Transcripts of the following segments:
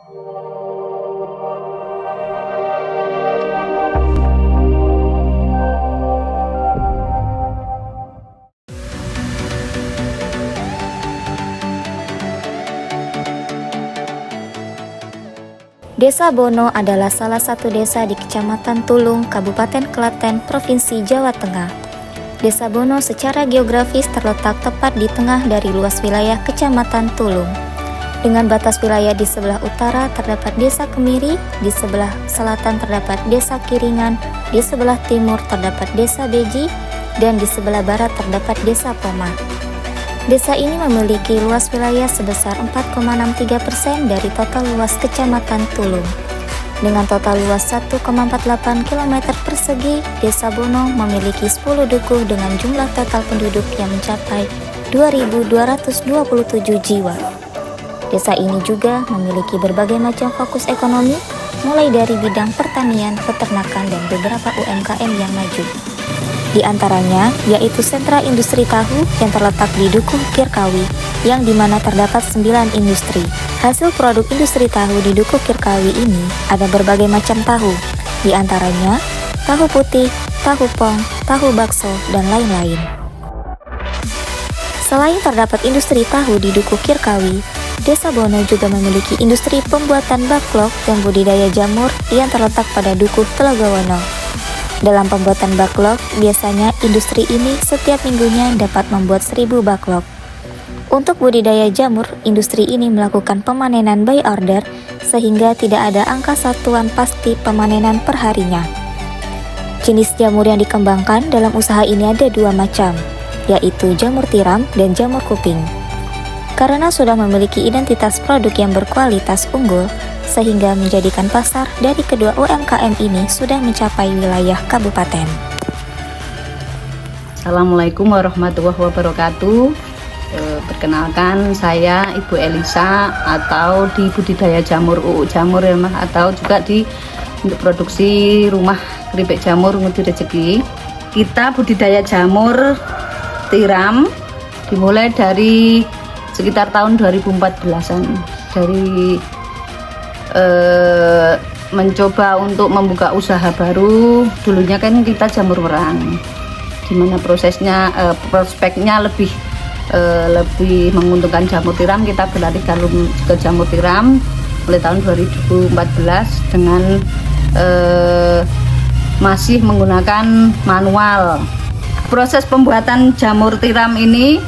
Desa Bono adalah salah satu desa di Kecamatan Tulung, Kabupaten Klaten, Provinsi Jawa Tengah. Desa Bono secara geografis terletak tepat di tengah dari luas wilayah Kecamatan Tulung. Dengan batas wilayah di sebelah utara terdapat Desa Kemiri, di sebelah selatan terdapat Desa Kiringan, di sebelah timur terdapat Desa Beji, dan di sebelah barat terdapat Desa Poma. Desa ini memiliki luas wilayah sebesar 4,63% dari total luas Kecamatan Tulung. Dengan total luas 1,48 km persegi, Desa Bono memiliki 10 dukuh dengan jumlah total penduduk yang mencapai 2.227 jiwa. Desa ini juga memiliki berbagai macam fokus ekonomi, mulai dari bidang pertanian, peternakan, dan beberapa UMKM yang maju. Di antaranya yaitu sentra industri tahu yang terletak di Dukuh Kirkawi, yang dimana terdapat 9 industri. Hasil produk industri tahu di Dukuh Kirkawi ini ada berbagai macam tahu, di antaranya tahu putih, tahu pong, tahu bakso, dan lain-lain. Selain terdapat industri tahu di Dukuh Kirkawi, Desa Bono juga memiliki industri pembuatan baklok dan budidaya jamur yang terletak pada Dukuh Telogowono. Dalam pembuatan baklok, biasanya industri ini setiap minggunya dapat membuat 1000 baklok. Untuk budidaya jamur, industri ini melakukan pemanenan by order sehingga tidak ada angka satuan pasti pemanenan per harinya. Jenis jamur yang dikembangkan dalam usaha ini ada 2 macam, yaitu jamur tiram dan jamur kuping. Karena sudah memiliki identitas produk yang berkualitas unggul, sehingga menjadikan pasar dari kedua UMKM ini sudah mencapai wilayah kabupaten. Assalamualaikum warahmatullahi wabarakatuh. Perkenalkan, saya Ibu Elisa atau di budidaya jamur UU Jamur atau juga di untuk produksi rumah keripik jamur Ngudi Rezeki. Kita budidaya jamur tiram dimulai dari sekitar tahun 2014-an, dari mencoba untuk membuka usaha baru. Dulunya kan kita jamur merang, dimana prosesnya prospeknya lebih menguntungkan jamur tiram. Kita beralih ke jamur tiram mulai tahun 2014 dengan masih menggunakan manual. Proses pembuatan jamur tiram ini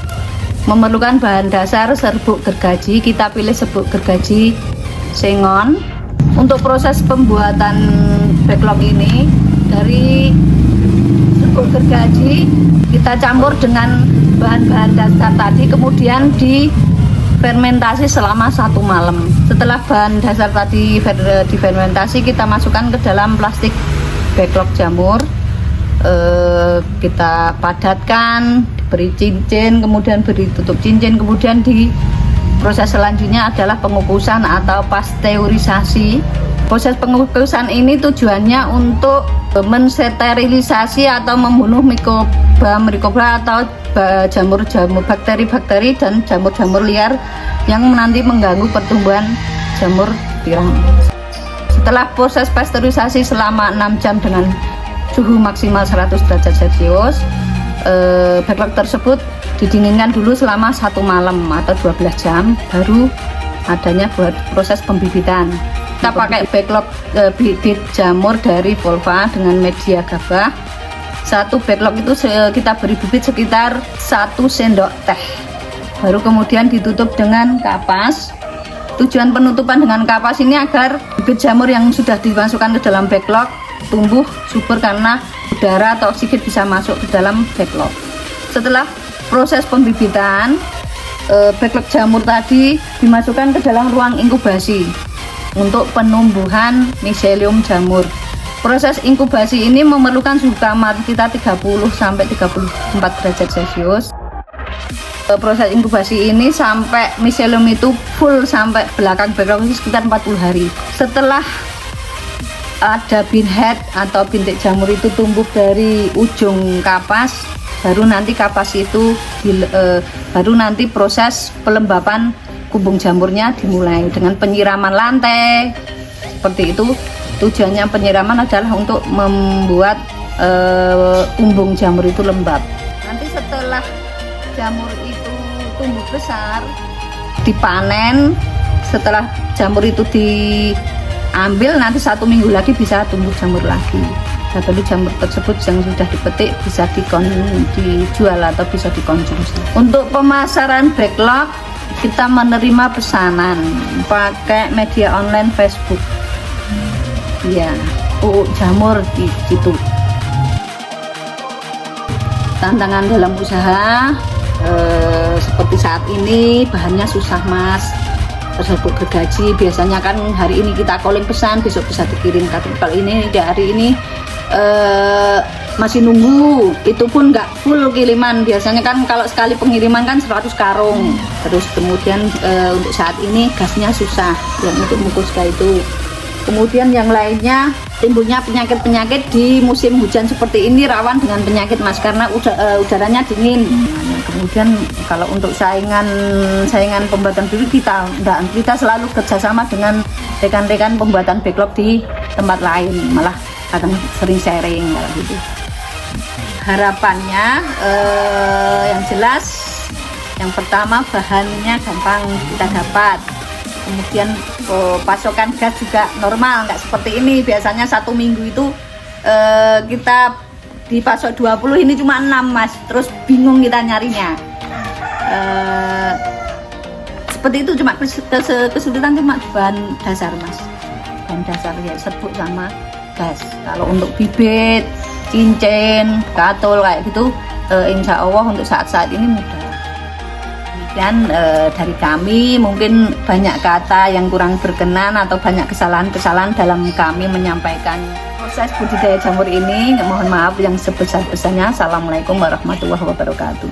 memerlukan bahan dasar serbuk gergaji. Kita pilih serbuk gergaji Sengon. Untuk proses pembuatan backlog ini, dari serbuk gergaji kita campur dengan bahan-bahan dasar tadi, kemudian difermentasi selama 1 malam. Setelah bahan dasar tadi difermentasi, kita masukkan ke dalam plastik backlog jamur. Kita padatkan, beri cincin, kemudian beri tutup cincin, kemudian di proses selanjutnya adalah pengukusan atau pasteurisasi. Proses pengukusan ini tujuannya untuk mensterilisasi atau membunuh mikroba atau jamur-jamur, bakteri-bakteri dan jamur-jamur liar yang nanti mengganggu pertumbuhan jamur tiram. Setelah proses pasteurisasi selama 6 jam dengan suhu maksimal 100 derajat Celcius, backlog tersebut didinginkan dulu selama 1 malam atau 12 jam, baru adanya buat proses pembibitan. Kita pakai backlog bibit jamur dari Volva dengan media gabah. 1 backlog itu kita beri bibit sekitar 1 sendok teh, baru kemudian ditutup dengan kapas. Tujuan penutupan dengan kapas ini agar bibit jamur yang sudah dimasukkan ke dalam backlog tumbuh subur, karena udara atau oksigen bisa masuk ke dalam backlog. Setelah proses pembibitan, backlog jamur tadi dimasukkan ke dalam ruang inkubasi untuk penumbuhan miselium jamur. Proses inkubasi ini memerlukan suhu kamar kita 30 sampai 34 derajat Celcius. Proses inkubasi ini sampai miselium itu full sampai belakang backlog itu sekitar 40 hari. Setelah ada pinhead atau bintik jamur itu tumbuh dari ujung kapas, baru nanti kapas itu baru nanti proses pelembapan kumbung jamurnya dimulai dengan penyiraman lantai seperti itu. Tujuannya penyiraman adalah untuk membuat kumbung jamur itu lembab. Nanti setelah jamur itu tumbuh besar, dipanen. Setelah jamur itu diambil, nanti 1 minggu lagi bisa tumbuh jamur lagi. Nah, jadi jamur tersebut yang sudah dipetik bisa dijual atau bisa dikonsumsi. Untuk pemasaran backlog, kita menerima pesanan pakai media online Facebook. Ya, jamur di situ. Tantangan dalam usaha seperti saat ini bahannya susah Mas, tersebut gergaji. Biasanya kan hari ini kita calling pesan, besok bisa dikirim. Tapi kalau ini di hari ini masih nunggu, itu pun nggak full kiriman. Biasanya kan kalau sekali pengiriman kan 100 karung. Terus kemudian untuk saat ini gasnya susah yang untuk mengukus kayak itu. Kemudian yang lainnya, timbulnya penyakit-penyakit di musim hujan seperti ini rawan dengan penyakit Mas, karena udaranya dingin. Nah, kemudian kalau untuk saingan pembuatan bibit kita selalu kerjasama dengan rekan-rekan pembuatan backlog di tempat lain, malah kadang sering sharing gitu. Harapannya yang jelas, yang pertama bahannya gampang kita dapat. Kemudian pasokan gas juga normal, nggak seperti ini. Biasanya 1 minggu itu kita dipasok 20, ini cuma 6 Mas. Terus bingung kita nyarinya. Seperti itu, cuma kesulitan cuma bahan dasar Mas. Bahan dasar ya serbuk sama gas. Kalau untuk bibit, cincin, katul kayak gitu, insya Allah untuk saat-saat ini mudah. Dan dari kami mungkin banyak kata yang kurang berkenan atau banyak kesalahan-kesalahan dalam kami menyampaikan proses budidaya jamur ini. Mohon maaf yang sebesar-besarnya. Assalamualaikum warahmatullahi wabarakatuh.